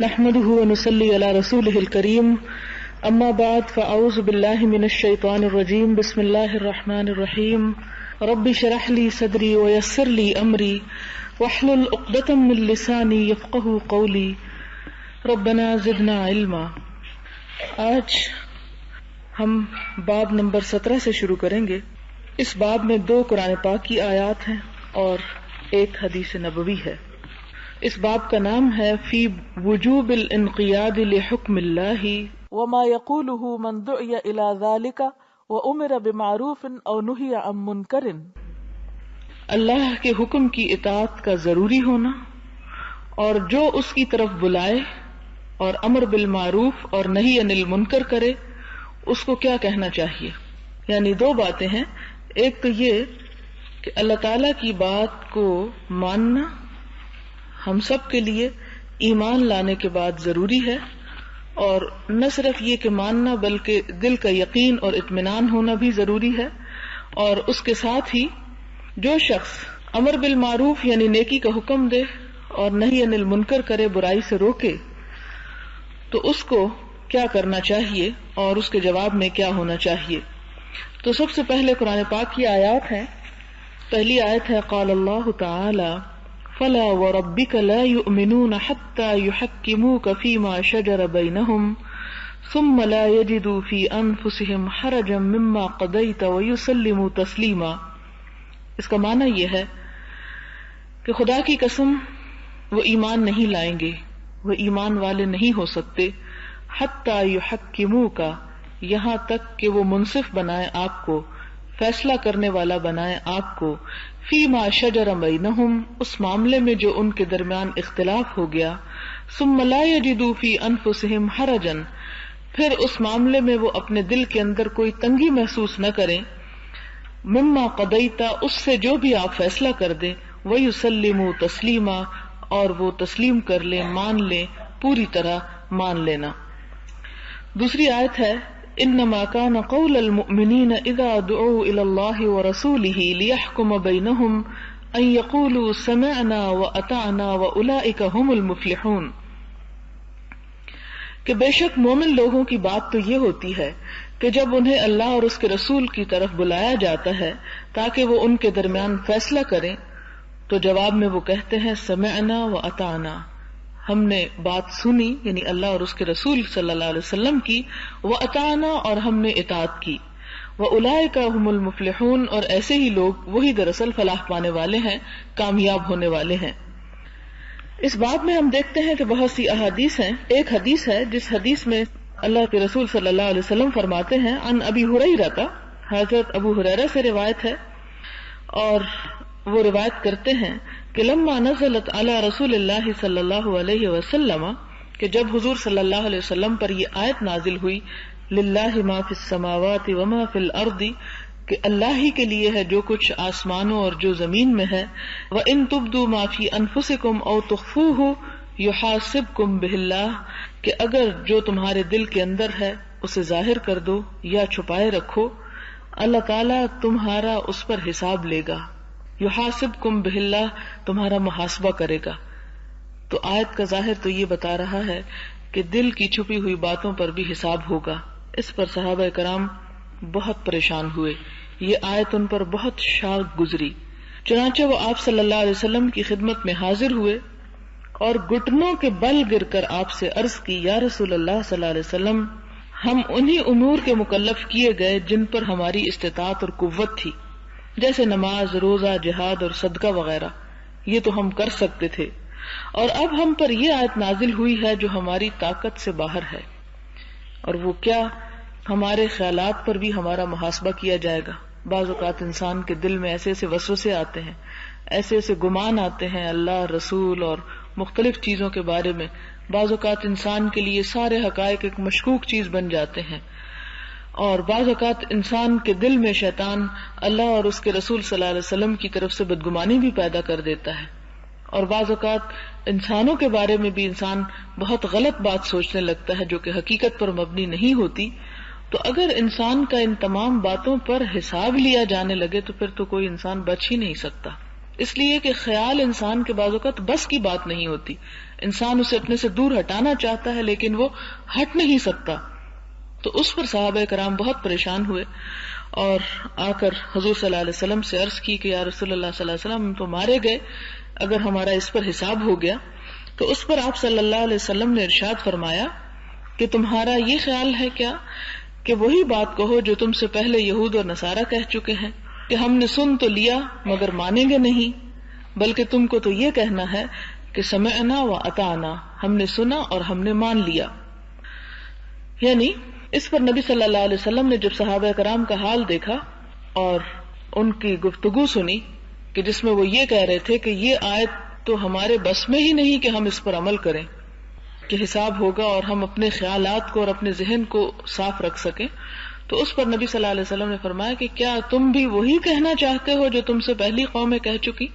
نحمده ونصلي على رسوله الكريم اما بعد فاعوذ بالله من الشيطان الرجيم بسم الله الرحمن الرحيم رب اشرح لي صدري ويسر لي امري واحلل عقدة من لساني يفقهوا قولي ربنا زدنا علما۔ آج ہم باب نمبر 17 سے شروع کریں گے۔ اس باب میں 2 قرآن پاک کی آیات ہیں اور ایک حدیث نبوی ہے۔ اس باب کا نام ہے فی وجوب الانقیاد لحکم اللہ وما یقولہ من دعی الی ذالک وامر بمعروف او نہی عن منکر۔ اللہ کے حکم کی اطاعت کا ضروری ہونا اور جو اس کی طرف بلائے اور امر بالمعروف اور نہی عن المنکر کرے اس کو کیا کہنا چاہیے۔ یعنی 2 باتیں ہیں، ایک تو یہ کہ اللہ تعالی کی بات کو ماننا ہم سب کے لیے ایمان لانے کے بعد ضروری ہے، اور نہ صرف یہ کہ ماننا بلکہ دل کا یقین اور اطمینان ہونا بھی ضروری ہے۔ اور اس کے ساتھ ہی جو شخص امر بالمعروف یعنی نیکی کا حکم دے اور نہی عن المنکر کرے، برائی سے روکے، تو اس کو کیا کرنا چاہیے اور اس کے جواب میں کیا ہونا چاہیے۔ تو سب سے پہلے قرآن پاک کی آیات ہیں۔ پہلی آیت ہے قال اللہ تعالی فلا وربک لا یؤمنون حتی یحکموک فیما شجر بینہم ثم لا یجدوا فی انفسہم حرجا مما قضیت ویسلموا تسلیما۔ اس کا معنی یہ ہے کہ خدا کی قسم وہ ایمان نہیں لائیں گے، وہ ایمان والے نہیں ہو سکتے حتی یحکموک، یہاں تک کہ وہ منصف بنائے آپ کو، فیصلہ کرنے والا بنائے آپ کو، فیما شجر بینہم، اس معاملے میں جو ان کے درمیان اختلاف ہو گیا، ثم لا یجدوا فی انفسہم حرجا، پھر اس معاملے میں وہ اپنے دل کے اندر کوئی تنگی محسوس نہ کریں، مما قضیت، اس سے جو بھی آپ فیصلہ کر دیں، ویسلموا تسلیما، اور وہ تسلیم کر لیں، مان لیں، پوری طرح مان لینا۔ دوسری آیت ہے انما كان قول المؤمنین اذا دعوا الى الله ورسوله ليحكم بينهم ان يقولوا سمعنا واطعنا واولئك هم المفلحون، کہ بے شک مومن لوگوں کی بات تو یہ ہوتی ہے کہ جب انہیں اللہ اور اس کے رسول کی طرف بلایا جاتا ہے تاکہ وہ ان کے درمیان فیصلہ کریں، تو جواب میں وہ کہتے ہیں سمعنا واطعنا، ہم نے بات سنی، یعنی اللہ اور اس کے رسول صلی اللہ علیہ وسلم کی، وَأَطَعْنَا، اور ہم نے اطاعت کی، وَأُولَئِكَ هُمُ الْمُفْلِحُونَ، اور ایسے ہی لوگ وہی دراصل فلاح پانے والے ہیں، کامیاب ہونے والے ہیں۔ اس باب میں ہم دیکھتے ہیں کہ بہت سی احادیث ہیں۔ ایک حدیث ہے جس حدیث میں اللہ کے رسول صلی اللہ علیہ وسلم فرماتے ہیں عن ابی ہریرہ، حضرت ابو ہریرہ سے روایت ہے، اور وہ روایت کرتے ہیں کہ لما نزلت علی رسول اللہ صلی اللہ علیہ وسلم، کہ جب حضور صلی اللہ علیہ وسلم پر یہ آیت نازل ہوئی للہ ما فی السماوات وما فی الارض، کہ اللہ ہی کے لیے ہے جو کچھ آسمانوں اور جو زمین میں ہے، وَإِن تُبْدُوا مَا فِي أَنفُسِكُمْ أَوْ تُخْفُوهُ يُحَاسِبْكُمْ بِهِ اللَّهُ، کہ اگر جو تمہارے دل کے اندر ہے اسے ظاہر کر دو یا چھپائے رکھو، اللہ تعالیٰ تمہارا اس پر حساب لے گا، یحاسبکم بہ اللہ، تمہارا محاسبہ کرے گا۔ تو آیت کا ظاہر تو یہ بتا رہا ہے کہ دل کی چھپی ہوئی باتوں پر بھی حساب ہوگا۔ اس پر صحابہ کرام بہت پریشان ہوئے، یہ آیت ان پر بہت شاق گزری، چنانچہ وہ آپ صلی اللہ علیہ وسلم کی خدمت میں حاضر ہوئے اور گھٹنوں کے بل گر کر آپ سے عرض کی، یا رسول اللہ صلی اللہ علیہ وسلم، ہم انہی امور کے مکلف کیے گئے جن پر ہماری استطاعت اور قوت تھی، جیسے نماز، روزہ، جہاد اور صدقہ وغیرہ، یہ تو ہم کر سکتے تھے، اور اب ہم پر یہ آیت نازل ہوئی ہے جو ہماری طاقت سے باہر ہے، اور وہ کیا، ہمارے خیالات پر بھی ہمارا محاسبہ کیا جائے گا۔ بعض اوقات انسان کے دل میں ایسے ایسے وسوسے آتے ہیں، ایسے ایسے گمان آتے ہیں اللہ، رسول اور مختلف چیزوں کے بارے میں، بعض اوقات انسان کے لیے سارے حقائق ایک مشکوک چیز بن جاتے ہیں، اور بعض اوقات انسان کے دل میں شیطان اللہ اور اس کے رسول صلی اللہ علیہ وسلم کی طرف سے بدگمانی بھی پیدا کر دیتا ہے، اور بعض اوقات انسانوں کے بارے میں بھی انسان بہت غلط بات سوچنے لگتا ہے جو کہ حقیقت پر مبنی نہیں ہوتی۔ تو اگر انسان کا ان تمام باتوں پر حساب لیا جانے لگے تو پھر تو کوئی انسان بچ ہی نہیں سکتا۔ اس لیے کہ خیال انسان کے بعض اوقات بس کی بات نہیں ہوتی، انسان اسے اپنے سے دور ہٹانا چاہتا ہے لیکن وہ ہٹ نہیں سکتا. تو اس پر صحابہ کرام بہت پریشان ہوئے اور آ کر حضور صلی اللہ علیہ وسلم سے عرض کی کہ یا رسول اللہ صلی اللہ علیہ وسلم ہم تو مارے گئے اگر ہمارا اس پر حساب ہو گیا. تو اس پر آپ صلی اللہ علیہ وسلم نے ارشاد فرمایا کہ تمہارا یہ خیال ہے کیا کہ وہی بات کہو جو تم سے پہلے یہود اور نصارہ کہہ چکے ہیں کہ ہم نے سن تو لیا مگر مانیں گے نہیں، بلکہ تم کو تو یہ کہنا ہے کہ سمعنا و اطعنا، ہم نے سنا اور ہم نے مان لیا. یعنی اس پر نبی صلی اللہ علیہ وسلم نے جب صحابہ کرام کا حال دیکھا اور ان کی گفتگو سنی کہ جس میں وہ یہ کہہ رہے تھے کہ یہ آیت تو ہمارے بس میں ہی نہیں کہ ہم اس پر عمل کریں کہ حساب ہوگا اور ہم اپنے خیالات کو اور اپنے ذہن کو صاف رکھ سکیں، تو اس پر نبی صلی اللہ علیہ وسلم نے فرمایا کہ کیا تم بھی وہی کہنا چاہتے ہو جو تم سے پہلی قومیں کہہ چکی؟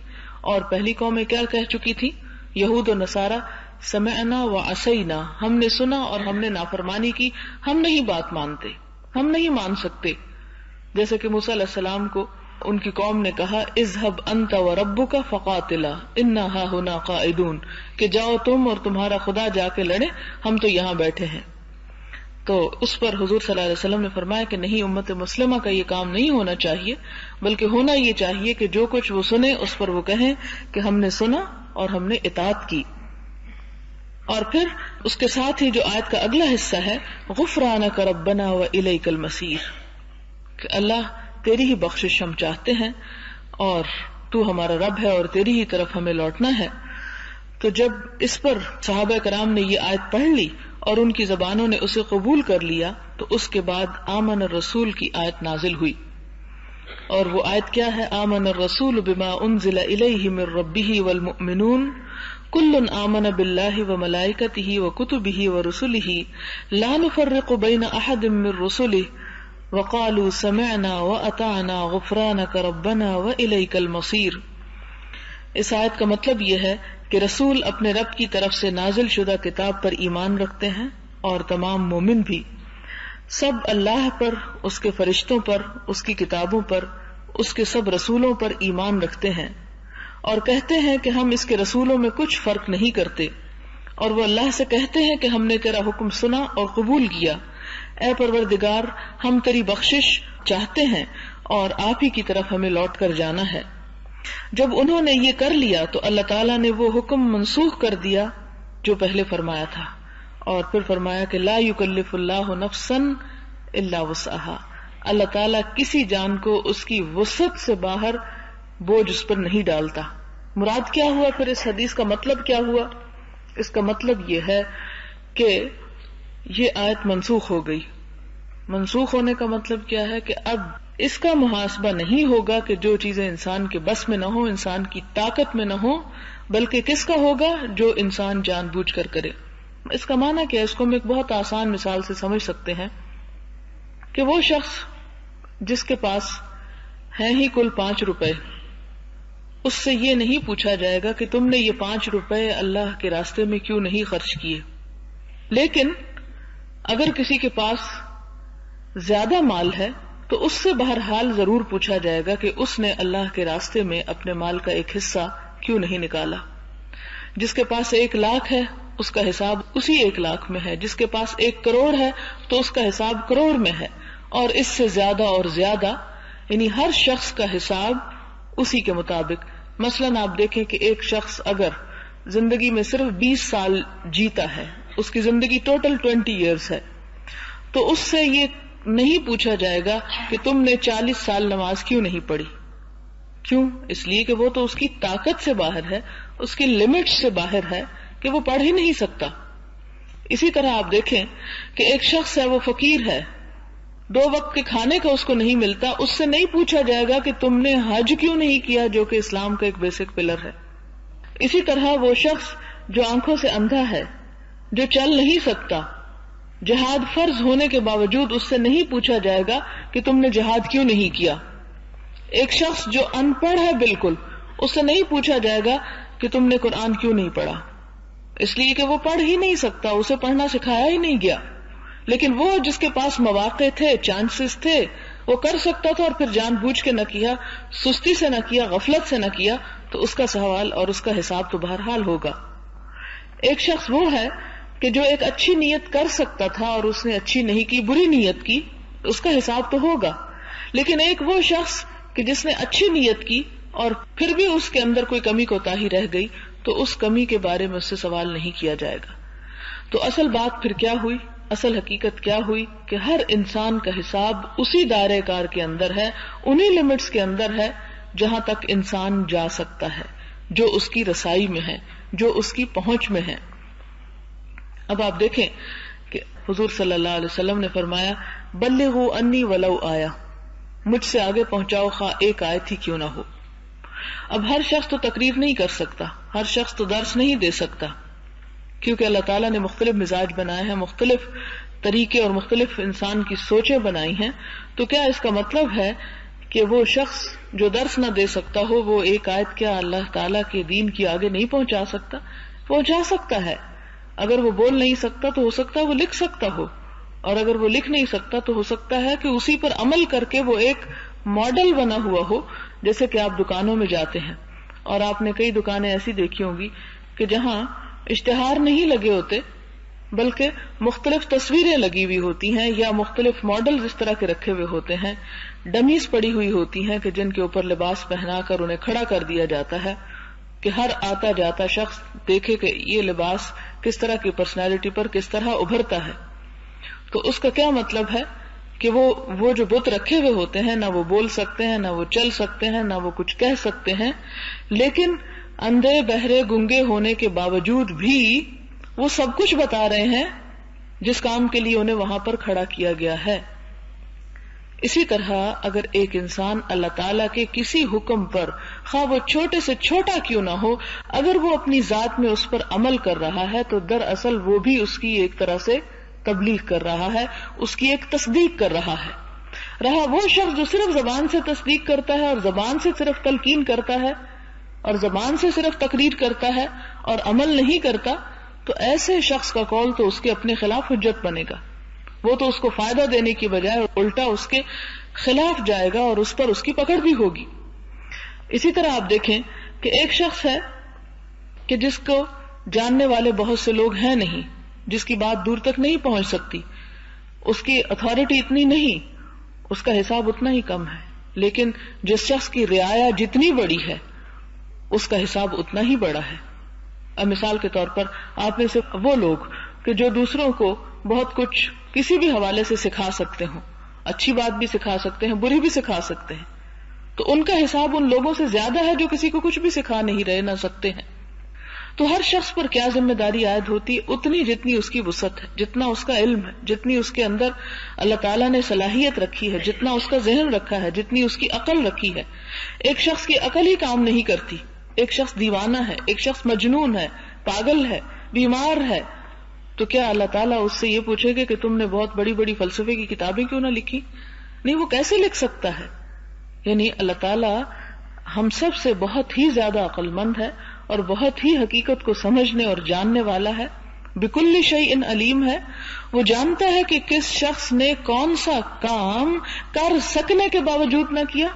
اور پہلی قومیں کیا کہہ چکی تھی؟ یہود و نصارہ سمعنا و عصینا، ہم نے سنا اور ہم نے نافرمانی کی، ہم نہیں بات مانتے، ہم نہیں مان سکتے. جیسے کہ موسیٰ علیہ السلام کو ان کی قوم نے کہا اذهب انت وربک فقاتلا انا ہاہنا قاعدون، کہ جاؤ تم اور تمہارا خدا جا کے لڑے، ہم تو یہاں بیٹھے ہیں. تو اس پر حضور صلی اللہ علیہ وسلم نے فرمایا کہ نہیں، امت مسلمہ کا یہ کام نہیں ہونا چاہیے، بلکہ ہونا یہ چاہیے کہ جو کچھ وہ سنے اس پر وہ کہیں کہ ہم نے سنا اور ہم نے اطاعت کی. اور پھر اس کے ساتھ ہی جو آیت کا اگلا حصہ ہے غفرانک ربنا و الیک المصیر، کہ اللہ تیری ہی بخشش ہم چاہتے ہیں اور تو ہمارا رب ہے اور تیری ہی طرف ہمیں لوٹنا ہے. تو جب اس پر صحابہ کرام نے یہ آیت پڑھ لی اور ان کی زبانوں نے اسے قبول کر لیا تو اس کے بعد آمن الرسول کی آیت نازل ہوئی. اور وہ آیت کیا ہے؟ آمن الرسول بما انزل الیہ من ربہ والمؤمنون کل آمن باللہ وملائکتہ وکتبہ ورسلہ لا نفرق بین احد من رسلہ وقالوا سمعنا واطعنا غفرانک ربنا والیک المصیر. اس آیت کا مطلب یہ ہے کہ رسول اپنے رب کی طرف سے نازل شدہ کتاب پر ایمان رکھتے ہیں اور تمام مومن بھی سب اللہ پر، اس کے فرشتوں پر، اس کی کتابوں پر، اس کے سب رسولوں پر ایمان رکھتے ہیں اور کہتے ہیں کہ ہم اس کے رسولوں میں کچھ فرق نہیں کرتے، اور وہ اللہ سے کہتے ہیں کہ ہم نے تیرا حکم سنا اور قبول کیا. اے پروردگار، ہم تیری بخشش چاہتے ہیں اور آپ ہی کی طرف ہمیں لوٹ کر جانا ہے. جب انہوں نے یہ کر لیا تو اللہ تعالیٰ نے وہ حکم منسوخ کر دیا جو پہلے فرمایا تھا، اور پھر فرمایا کہ لا یکلف اللہ نفسا الا وسعها، اللہ تعالیٰ کسی جان کو اس کی وسعت سے باہر بوجھ اس پر نہیں ڈالتا. مراد کیا ہوا پھر؟ اس حدیث کا مطلب کیا ہوا؟ اس کا مطلب یہ ہے کہ یہ آیت منسوخ ہو گئی. منسوخ ہونے کا مطلب کیا ہے کہ اب اس کا محاسبہ نہیں ہوگا کہ جو چیزیں انسان کے بس میں نہ ہو، انسان کی طاقت میں نہ ہو، بلکہ کس کا ہوگا؟ جو انسان جان بوجھ کر کرے. اس کا معنی کیا ہے؟ اس کو ہم ایک بہت آسان مثال سے سمجھ سکتے ہیں کہ وہ شخص جس کے پاس ہیں ہی کل 5 روپے، اس سے یہ نہیں پوچھا جائے گا کہ تم نے یہ 5 روپے اللہ کے راستے میں کیوں نہیں خرچ کیے. لیکن اگر کسی کے پاس زیادہ مال ہے تو اس سے بہرحال ضرور پوچھا جائے گا کہ اس نے اللہ کے راستے میں اپنے مال کا ایک حصہ کیوں نہیں نکالا. جس کے پاس 1 لاکھ ہے اس کا حساب اسی 1 لاکھ میں ہے، جس کے پاس 1 کروڑ ہے تو اس کا حساب کروڑ میں ہے، اور اس سے زیادہ اور زیادہ، یعنی ہر شخص کا حساب اسی کے مطابق. مثلا آپ دیکھیں کہ ایک شخص اگر زندگی میں صرف 20 سال جیتا ہے، اس کی زندگی ٹوٹل 20 ایئرز ہے، تو اس سے یہ نہیں پوچھا جائے گا کہ تم نے 40 سال نماز کیوں نہیں پڑھی. کیوں؟ اس لیے کہ وہ تو اس کی طاقت سے باہر ہے، اس کی لمٹ سے باہر ہے کہ وہ پڑھ ہی نہیں سکتا. اسی طرح آپ دیکھیں کہ ایک شخص ہے، وہ فقیر ہے، 2 وقت کے کھانے کا اس کو نہیں ملتا، اس سے نہیں پوچھا جائے گا کہ تم نے حج کیوں نہیں کیا، جو کہ اسلام کا ایک بیسک پلر ہے. اسی طرح وہ شخص جو آنکھوں سے اندھا ہے، جو چل نہیں سکتا، جہاد فرض ہونے کے باوجود اس سے نہیں پوچھا جائے گا کہ تم نے جہاد کیوں نہیں کیا. ایک شخص جو ان پڑھ ہے بالکل، اس سے نہیں پوچھا جائے گا کہ تم نے قرآن کیوں نہیں پڑھا، اس لیے کہ وہ پڑھ ہی نہیں سکتا، اسے پڑھنا سکھایا ہی نہیں گیا. لیکن وہ جس کے پاس مواقع تھے، چانسز تھے، وہ کر سکتا تھا اور پھر جان بوجھ کے نہ کیا، سستی سے نہ کیا، غفلت سے نہ کیا، تو اس کا سوال اور اس کا حساب تو بہرحال ہوگا. ایک شخص وہ ہے کہ جو ایک اچھی نیت کر سکتا تھا اور اس نے اچھی نہیں کی، بری نیت کی، اس کا حساب تو ہوگا. لیکن ایک وہ شخص کہ جس نے اچھی نیت کی اور پھر بھی اس کے اندر کوئی کمی کوتاہی رہ گئی، تو اس کمی کے بارے میں اس سے سوال نہیں کیا جائے گا. تو اصل بات پھر کیا ہوئی، اصل حقیقت کیا ہوئی کہ ہر انسان کا حساب اسی دائرے کار کے اندر ہے، انہی لمٹس کے اندر ہے جہاں تک انسان جا سکتا ہے، جو اس کی رسائی میں ہے، جو اس کی پہنچ میں ہے. اب آپ دیکھیں کہ حضور صلی اللہ علیہ وسلم نے فرمایا بلغوا انی ولو آیا، مجھ سے آگے پہنچاؤ خواہ ایک آیت ہی کیوں نہ ہو. اب ہر شخص تو تقریر نہیں کر سکتا، ہر شخص تو درس نہیں دے سکتا، کیونکہ اللہ تعالیٰ نے مختلف مزاج بنائے ہیں، مختلف طریقے اور مختلف انسان کی سوچیں بنائی ہیں. تو کیا اس کا مطلب ہے کہ وہ شخص جو درس نہ دے سکتا ہو وہ ایک آیت کیا اللہ تعالیٰ کے دین کی آگے نہیں پہنچا سکتا؟ پہنچا سکتا ہے. اگر وہ بول نہیں سکتا تو ہو سکتا ہے وہ لکھ سکتا ہو، اور اگر وہ لکھ نہیں سکتا تو ہو سکتا ہے کہ اسی پر عمل کر کے وہ ایک ماڈل بنا ہوا ہو. جیسے کہ آپ دکانوں میں جاتے ہیں اور آپ نے کئی دکانیں ایسی دیکھی ہوں گی کہ جہاں اشتہار نہیں لگے ہوتے بلکہ مختلف تصویریں لگی ہوئی ہوتی ہیں یا مختلف ماڈل اس طرح کے رکھے ہوئے ہوتے ہیں، ڈمیز پڑی ہوئی ہوتی ہیں کہ جن کے اوپر لباس پہنا کر انہیں کھڑا کر دیا جاتا ہے کہ ہر آتا جاتا شخص دیکھے کہ یہ لباس کس طرح کی پرسنالٹی پر کس طرح ابھرتا ہے. تو اس کا کیا مطلب ہے کہ وہ جو بت رکھے ہوئے ہوتے ہیں، نہ وہ بول سکتے ہیں، نہ وہ چل سکتے ہیں، نہ وہ کچھ کہہ سکتے ہیں، لیکن اندھے بہرے گنگے ہونے کے باوجود بھی وہ سب کچھ بتا رہے ہیں جس کام کے لیے انہیں وہاں پر کھڑا کیا گیا ہے. اسی طرح اگر ایک انسان اللہ تعالیٰ کے کسی حکم پر خواہ وہ چھوٹے سے چھوٹا کیوں نہ ہو، اگر وہ اپنی ذات میں اس پر عمل کر رہا ہے تو دراصل وہ بھی اس کی ایک طرح سے تبلیغ کر رہا ہے، اس کی ایک تصدیق کر رہا ہے. رہا وہ شخص جو صرف زبان سے تصدیق کرتا ہے اور زبان سے صرف تلقین کرتا ہے اور زبان سے صرف تقریر کرتا ہے اور عمل نہیں کرتا، تو ایسے شخص کا قول تو اس کے اپنے خلاف حجت بنے گا. وہ تو اس کو فائدہ دینے کی بجائے الٹا اس کے خلاف جائے گا اور اس پر اس کی پکڑ بھی ہوگی. اسی طرح آپ دیکھیں کہ ایک شخص ہے کہ جس کو جاننے والے بہت سے لوگ ہیں نہیں، جس کی بات دور تک نہیں پہنچ سکتی، اس کی اتھارٹی اتنی نہیں، اس کا حساب اتنا ہی کم ہے. لیکن جس شخص کی رعایا جتنی بڑی ہے اس کا حساب اتنا ہی بڑا ہے. اب مثال کے طور پر آپ میں سے وہ لوگ کہ جو دوسروں کو بہت کچھ کسی بھی حوالے سے سکھا سکتے ہوں، اچھی بات بھی سکھا سکتے ہیں، بری بھی سکھا سکتے ہیں، تو ان کا حساب ان لوگوں سے زیادہ ہے جو کسی کو کچھ بھی سکھا نہیں رہے، نہ سکتے ہیں. تو ہر شخص پر کیا ذمہ داری عائد ہوتی ہے؟ اتنی جتنی اس کی وسعت ہے، جتنا اس کا علم ہے، جتنی اس کے اندر اللہ تعالیٰ نے صلاحیت رکھی ہے، جتنا اس کا ذہن رکھا ہے، جتنی اس کی عقل رکھی ہے. ایک شخص کی عقل ہی کام نہیں کرتی، ایک شخص دیوانہ ہے، ایک شخص مجنون ہے، پاگل ہے، بیمار ہے، تو کیا اللہ تعالیٰ اس سے یہ پوچھے گا کہ تم نے بہت بڑی بڑی فلسفے کی کتابیں کیوں نہ لکھی؟ نہیں، وہ کیسے لکھ سکتا ہے؟ یعنی اللہ تعالیٰ ہم سب سے بہت ہی زیادہ عقل مند ہے اور بہت ہی حقیقت کو سمجھنے اور جاننے والا ہے. بکل شیء علیم ہے. وہ جانتا ہے کہ کس شخص نے کون سا کام کر سکنے کے باوجود نہ کیا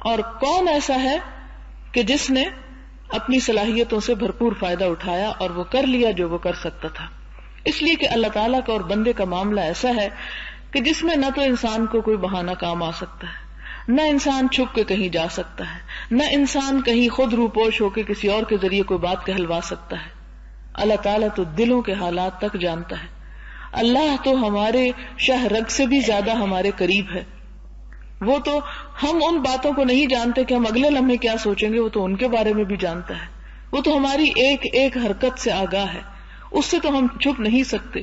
اور کون ایسا ہے کہ جس نے اپنی صلاحیتوں سے بھرپور فائدہ اٹھایا اور وہ کر لیا جو وہ کر سکتا تھا. اس لیے کہ اللہ تعالیٰ کا اور بندے کا معاملہ ایسا ہے کہ جس میں نہ تو انسان کو کوئی بہانہ کام آ سکتا ہے، نہ انسان چھپ کے کہیں جا سکتا ہے، نہ انسان کہیں خود روپوش ہو کے کسی اور کے ذریعے کوئی بات کہلوا سکتا ہے. اللہ تعالیٰ تو دلوں کے حالات تک جانتا ہے. اللہ تو ہمارے شہ رگ سے بھی زیادہ ہمارے قریب ہے. وہ تو ہم ان باتوں کو نہیں جانتے کہ ہم اگلے لمحے کیا سوچیں گے، وہ تو ان کے بارے میں بھی جانتا ہے. وہ تو ہماری ایک ایک حرکت سے آگاہ ہے، اس سے تو ہم چھپ نہیں سکتے.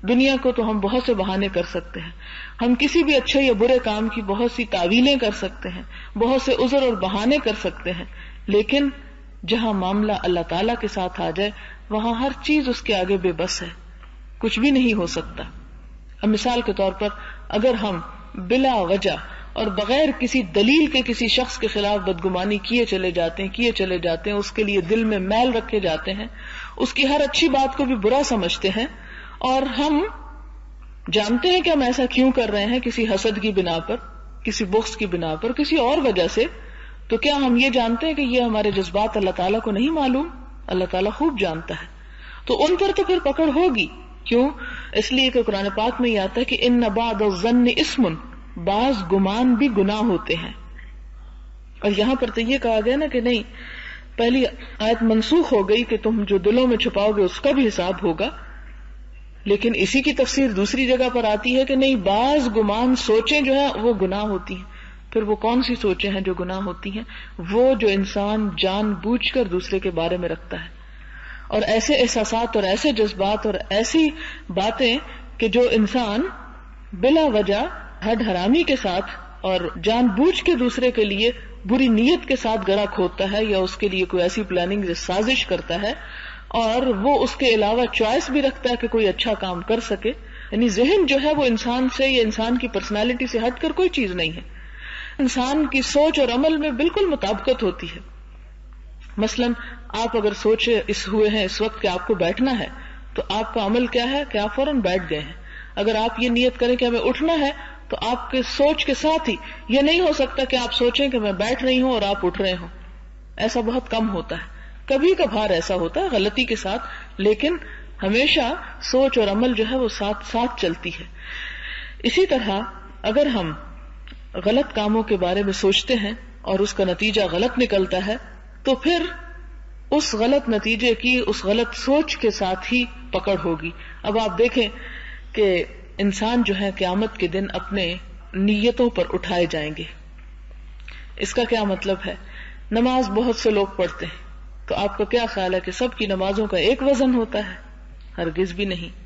دنیا کو تو ہم بہت سے بہانے کر سکتے ہیں، ہم کسی بھی اچھے یا برے کام کی بہت سی تعویلیں کر سکتے ہیں، بہت سے عذر اور بہانے کر سکتے ہیں، لیکن جہاں معاملہ اللہ تعالیٰ کے ساتھ آ جائے وہاں ہر چیز اس کے آگے بے بس ہے، کچھ بھی نہیں ہو سکتا. اب مثال کے طور پر اگر ہم بلا وجہ اور بغیر کسی دلیل کے کسی شخص کے خلاف بدگمانی کیے چلے جاتے ہیں، اس کے لیے دل میں میل رکھے جاتے ہیں، اس کی ہر اچھی بات کو بھی برا سمجھتے ہیں، اور ہم جانتے ہیں کہ ہم ایسا کیوں کر رہے ہیں، کسی حسد کی بنا پر، کسی بغض کی بنا پر، کسی اور وجہ سے، تو کیا ہم یہ جانتے ہیں کہ یہ ہمارے جذبات اللہ تعالیٰ کو نہیں معلوم؟ اللہ تعالیٰ خوب جانتا ہے. تو ان پر تو پھر پکڑ ہوگی. کیوں؟ اس لیے کہ قرآن پاک میں یہ آتا ہے کہ ان بعض الظن اسم، بعض گمان بھی گناہ ہوتے ہیں. اور یہاں پر تو یہ کہا گیا نا کہ نہیں، پہلی آیت منسوخ ہو گئی کہ تم جو دلوں میں چھپاؤ گے اس کا بھی حساب ہوگا، لیکن اسی کی تفسیر دوسری جگہ پر آتی ہے کہ نہیں، بعض گمان سوچیں جو ہیں وہ گناہ ہوتی ہیں. پھر وہ کون سی سوچیں ہیں جو گناہ ہوتی ہیں؟ وہ جو انسان جان بوجھ کر دوسرے کے بارے میں رکھتا ہے، اور ایسے احساسات اور ایسے جذبات اور ایسی باتیں کہ جو انسان بلا وجہ حد حرامی کے ساتھ اور جان بوجھ کے دوسرے کے لیے بری نیت کے ساتھ گڑھا کھودتا ہے، یا اس کے لیے کوئی ایسی پلاننگ سازش کرتا ہے، اور وہ اس کے علاوہ چوائس بھی رکھتا ہے کہ کوئی اچھا کام کر سکے. یعنی ذہن جو ہے وہ انسان سے یا انسان کی پرسنالٹی سے ہٹ کر کوئی چیز نہیں ہے، انسان کی سوچ اور عمل میں بالکل مطابقت ہوتی ہے. مثلا آپ اگر سوچے اس ہوئے ہیں اس وقت کہ آپ کو بیٹھنا ہے، تو آپ کا عمل کیا ہے کہ آپ فوراً بیٹھ گئے ہیں. اگر آپ یہ نیت کریں کہ ہمیں اٹھنا ہے، تو آپ کے سوچ کے ساتھ ہی یہ نہیں ہو سکتا کہ آپ سوچیں کہ میں بیٹھ رہی ہوں اور آپ اٹھ رہے ہوں. ایسا بہت کم ہوتا ہے، کبھی کبھار ایسا ہوتا ہے غلطی کے ساتھ، لیکن ہمیشہ سوچ اور عمل جو ہے وہ ساتھ ساتھ چلتی ہے. اسی طرح اگر ہم غلط کاموں کے بارے میں سوچتے ہیں اور اس کا نتیجہ غلط نکلتا ہے، تو پھر اس غلط نتیجے کی اس غلط سوچ کے ساتھ ہی پکڑ ہوگی. اب آپ دیکھیں کہ انسان جو ہے قیامت کے دن اپنے نیتوں پر اٹھائے جائیں گے. اس کا کیا مطلب ہے؟ نماز بہت سے لوگ پڑھتے ہیں، تو آپ کا کیا خیال ہے کہ سب کی نمازوں کا ایک وزن ہوتا ہے؟ ہرگز بھی نہیں.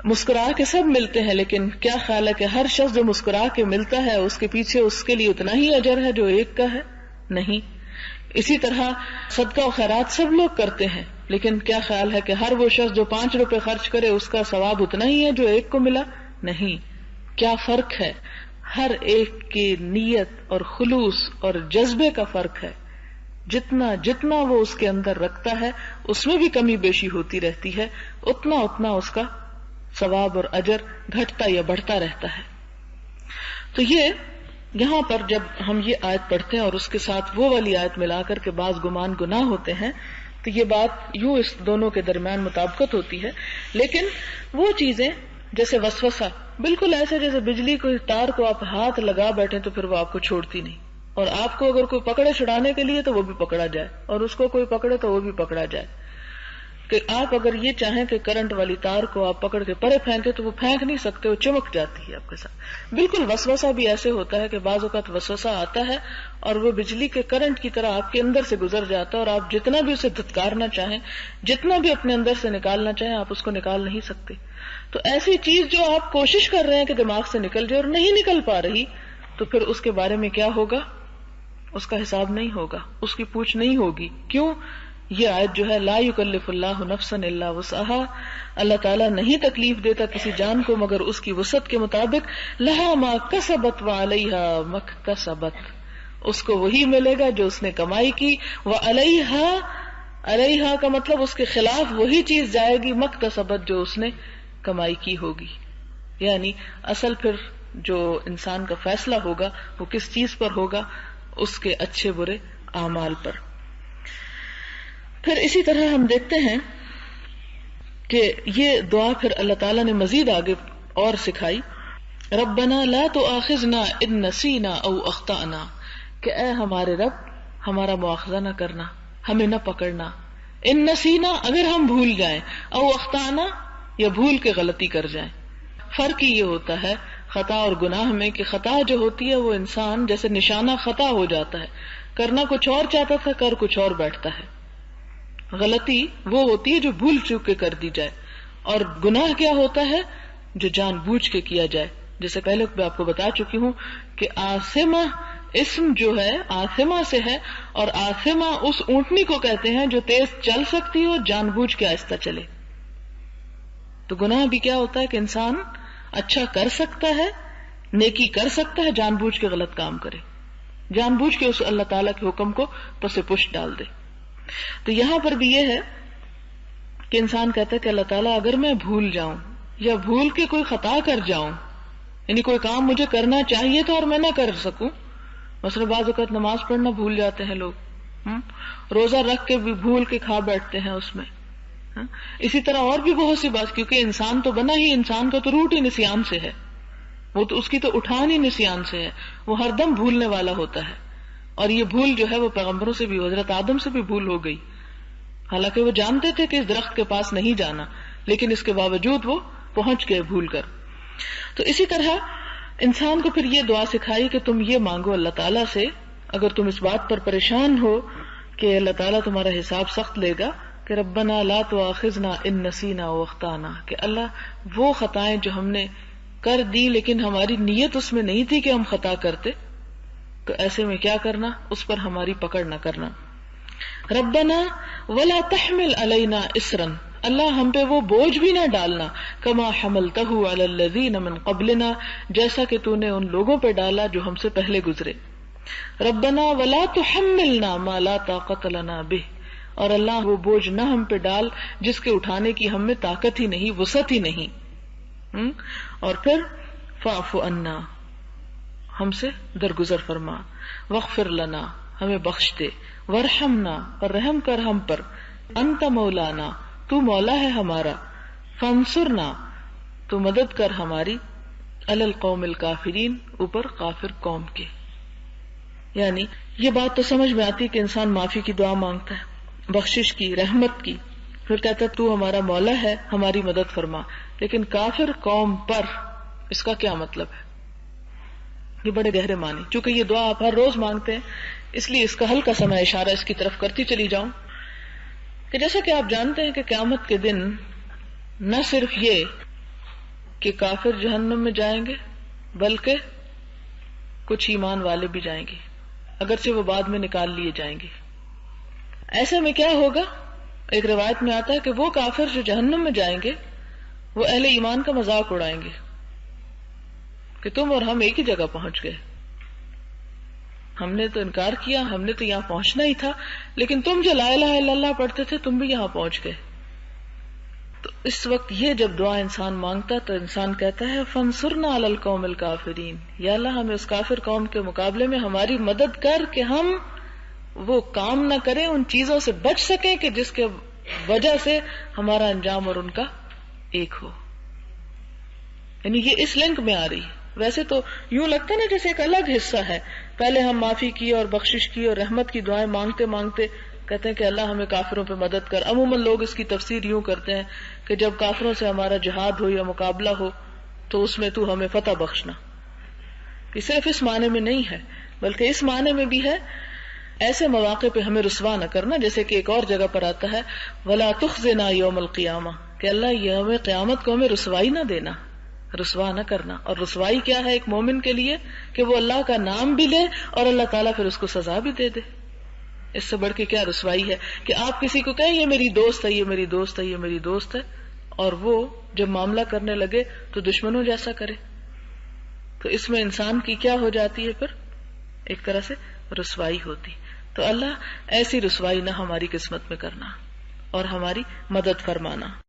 مسکرا کے سب ملتے ہیں، لیکن کیا خیال ہے کہ ہر شخص جو مسکرا کے ملتا ہے اس کے پیچھے اس کے لیے اتنا ہی اجر ہے جو ایک کا ہے؟ نہیں. اسی طرح صدقہ و خیرات سب لوگ کرتے ہیں، لیکن کیا خیال ہے کہ ہر وہ شخص جو 5 روپے خرچ کرے اس کا ثواب اتنا ہی ہے جو ایک کو ملا؟ نہیں. کیا فرق ہے؟ ہر ایک کی نیت اور خلوص اور جذبے کا فرق ہے. جتنا وہ اس کے اندر رکھتا ہے اس میں بھی کمی بیشی ہوتی رہتی ہے، اتنا اس کا ثواب اور اجر گھٹتا یا بڑھتا رہتا ہے. تو یہ یہاں پر جب ہم یہ آیت پڑھتے ہیں اور اس کے ساتھ وہ والی آیت ملا کر کے بعض گمان گناہ ہوتے ہیں، تو یہ بات یوں اس دونوں کے درمیان مطابقت ہوتی ہے. لیکن وہ چیزیں جیسے وسوسہ، بالکل ایسے جیسے بجلی کو تار کو آپ ہاتھ لگا بیٹھے تو پھر وہ آپ کو چھوڑتی نہیں، اور آپ کو اگر کوئی پکڑے چھڑانے کے لیے تو وہ بھی پکڑا جائے، اور اس کو کوئی پکڑے تو وہ بھی پکڑا جائے. کہ آپ اگر یہ چاہیں کہ کرنٹ والی تار کو آپ پکڑ کے پرے پھینکے تو وہ پھینک نہیں سکتے، وہ چمک جاتی ہے آپ کے ساتھ. بالکل وسوسہ بھی ایسے ہوتا ہے کہ بعض اوقات وسوسہ آتا ہے اور وہ بجلی کے کرنٹ کی طرح آپ کے اندر سے گزر جاتا ہے، اور آپ جتنا بھی اسے دھتکارنا چاہیں، جتنا بھی اپنے اندر سے نکالنا چاہیں، آپ اس کو نکال نہیں سکتے. تو ایسی چیز جو آپ کوشش کر رہے ہیں کہ دماغ سے نکل جائے اور نہیں نکل پا رہی، تو پھر اس کے بارے میں کیا ہوگا؟ اس کا حساب نہیں ہوگا، اس کی پوچھ نہیں ہوگی. کیوں؟ یہ آیت جو ہے لا یکلف اللہ نفسا الا وسعها، اللہ تعالیٰ نہیں تکلیف دیتا کسی جان کو مگر اس کی وسعت کے مطابق. لہا ما کسبت وعلیہا ما اکتسبت، اس کو وہی ملے گا جو اس نے کمائی کی. علیہا کا مطلب اس کے خلاف وہی چیز جائے گی ما اکتسبت جو اس نے کمائی کی ہوگی. یعنی اصل پھر جو انسان کا فیصلہ ہوگا وہ کس چیز پر ہوگا؟ اس کے اچھے برے اعمال پر. پھر اسی طرح ہم دیکھتے ہیں کہ یہ دعا پھر اللہ تعالیٰ نے مزید آگے اور سکھائی. ربنا لا تؤاخذنا ان نسینا او اخطأنا، کہ اے ہمارے رب ہمارا مواخذہ نہ کرنا، ہمیں نہ پکڑنا. ان نسینا اگر ہم بھول جائیں، او اخطأنا یا بھول کے غلطی کر جائیں. فرق ہی یہ ہوتا ہے خطا اور گناہ میں کہ خطا جو ہوتی ہے وہ انسان جیسے نشانہ خطا ہو جاتا ہے، کرنا کچھ اور چاہتا تھا کر کچھ اور بیٹھتا ہے. غلطی وہ ہوتی ہے جو بھول چوک کے کر دی جائے، اور گناہ کیا ہوتا ہے؟ جو جان بوجھ کے کیا جائے. جیسے پہلے میں آپ کو بتا چکی ہوں کہ آثمہ اسم جو ہے آثمہ سے ہے، اور آثمہ اس اونٹنی کو کہتے ہیں جو تیز چل سکتی ہو جان بوجھ کے آہستہ چلے. تو گناہ بھی کیا ہوتا ہے کہ انسان اچھا کر سکتا ہے، نیکی کر سکتا ہے، جان بوجھ کے غلط کام کرے، جان بوجھ کے اس اللہ تعالیٰ کے حکم کو پس پش ڈال دے. تو یہاں پر بھی یہ ہے کہ انسان کہتا ہے کہ اللہ تعالیٰ اگر میں بھول جاؤں یا بھول کے کوئی خطا کر جاؤں، یعنی کوئی کام مجھے کرنا چاہیے تھا اور میں نہ کر سکوں، مثلا بعض اوقات نماز پڑھنا بھول جاتے ہیں لوگ، روزہ رکھ کے بھی بھول کے کھا بیٹھتے ہیں اس میں. اسی طرح اور بھی بہت سی بات، کیونکہ انسان تو بنا ہی، انسان کا تو روٹ ہی نسیان سے ہے، وہ تو اس کی تو اٹھان ہی نسیان سے ہے، وہ ہر دم بھولنے والا ہوتا ہے. اور یہ بھول جو ہے وہ پیغمبروں سے بھی، حضرت آدم سے بھی بھول ہو گئی، حالانکہ وہ جانتے تھے کہ اس درخت کے پاس نہیں جانا، لیکن اس کے باوجود وہ پہنچ گئے بھول کر. تو اسی طرح انسان کو پھر یہ دعا سکھائی کہ تم یہ مانگو اللہ تعالیٰ سے، اگر تم اس بات پر پریشان ہو کہ اللہ تعالیٰ تمہارا حساب سخت لے گا، کہ ربنا لا تؤاخذنا ان نسینا و اخطانا، کہ اللہ وہ خطائیں جو ہم نے کر دی لیکن ہماری نیت اس میں نہیں تھی کہ ہم خطا کرتے، تو ایسے میں کیا کرنا، اس پر ہماری پکڑ نہ کرنا. ربنا ولا تحمل علینا اسرا، اللہ ہم پہ وہ بوجھ بھی نہ ڈالنا، کما حملتہ علی الذین من قبلنا، جیسا کہ تو نے ان لوگوں پہ ڈالا جو ہم سے پہلے گزرے. ربنا ولا تحملنا ما لا طاقت لنا به، اور اللہ وہ بوجھ نہ ہم پہ ڈال جس کے اٹھانے کی ہم میں طاقت ہی نہیں، وسعت ہی نہیں. اور پھر فاعف عنا، ہم سے درگزر فرما، واغفر لنا، ہمیں بخش دے، وارحمنا، اور رحم کر ہم پر، انت مولانا، تو مولا ہے ہمارا، فانصرنا، تو مدد کر ہماری، علی القوم الکافرین، اوپر کافر قوم کے. یعنی یہ بات تو سمجھ میں آتی کہ انسان معافی کی دعا مانگتا ہے، بخشش کی، رحمت کی، پھر کہتا ہے تو ہمارا مولا ہے، ہماری مدد فرما. لیکن کافر قوم پر، اس کا کیا مطلب ہے؟ یہ بڑے گہرے معنی، چونکہ یہ دعا آپ ہر روز مانگتے ہیں، اس لیے اس کا ہلکا سا میں اشارہ اس کی طرف کرتی چلی جاؤں کہ جیسا کہ آپ جانتے ہیں کہ قیامت کے دن نہ صرف یہ کہ کافر جہنم میں جائیں گے، بلکہ کچھ ایمان والے بھی جائیں گے، اگرچہ وہ بعد میں نکال لیے جائیں گے. ایسے میں کیا ہوگا؟ ایک روایت میں آتا ہے کہ وہ کافر جو جہنم میں جائیں گے وہ اہل ایمان کا مذاق اڑائیں گے کہ تم اور ہم ایک ہی جگہ پہنچ گئے، ہم نے تو انکار کیا، ہم نے تو یہاں پہنچنا ہی تھا، لیکن تم جو لا الہ الا اللہ پڑھتے تھے تم بھی یہاں پہنچ گئے. تو اس وقت یہ جب دعا انسان مانگتا تو انسان کہتا ہے فانصرنا علی القوم الکافرین، یا اللہ ہمیں اس کافر قوم کے مقابلے میں ہماری مدد کر کہ ہم وہ کام نہ کریں، ان چیزوں سے بچ سکیں کہ جس کے وجہ سے ہمارا انجام اور ان کا ایک ہو. یعنی یہ اس لنک میں آ رہی ہے. ویسے تو یوں لگتا ہے نا جیسے ایک الگ حصہ ہے، پہلے ہم معافی کی اور بخشش کی اور رحمت کی دعائیں مانگتے مانگتے کہتے ہیں کہ اللہ ہمیں کافروں پہ مدد کر. عموماً لوگ اس کی تفسیر یوں کرتے ہیں کہ جب کافروں سے ہمارا جہاد ہو یا مقابلہ ہو تو اس میں تو ہمیں فتح بخشنا. یہ صرف اس معنی میں نہیں ہے، بلکہ اس معنی میں بھی ہے ایسے مواقع پہ ہمیں رسوا نہ کرنا، جیسے کہ ایک اور جگہ پر آتا ہے وَلَا تُخْزِنَا يَوْمَ الْقِيَامَةِ، کہ اللہ یہ ہمیں قیامت کو ہمیں رسوائی نہ دینا، رسوا نہ کرنا. اور رسوائی کیا ہے ایک مومن کے لیے؟ کہ وہ اللہ کا نام بھی لے اور اللہ تعالیٰ پھر اس کو سزا بھی دے دے. اس سے بڑھ کے کیا رسوائی ہے کہ آپ کسی کو کہیں یہ میری دوست ہے، یہ میری دوست ہے، یہ میری دوست ہے، اور وہ جب معاملہ کرنے لگے تو دشمنوں جیسا کرے. تو اس میں انسان کی کیا ہو جاتی ہے؟ پھر ایک طرح سے رسوائی ہوتی. تو اللہ ایسی رسوائی نہ ہماری قسمت میں کرنا اور ہماری مدد فرمانا.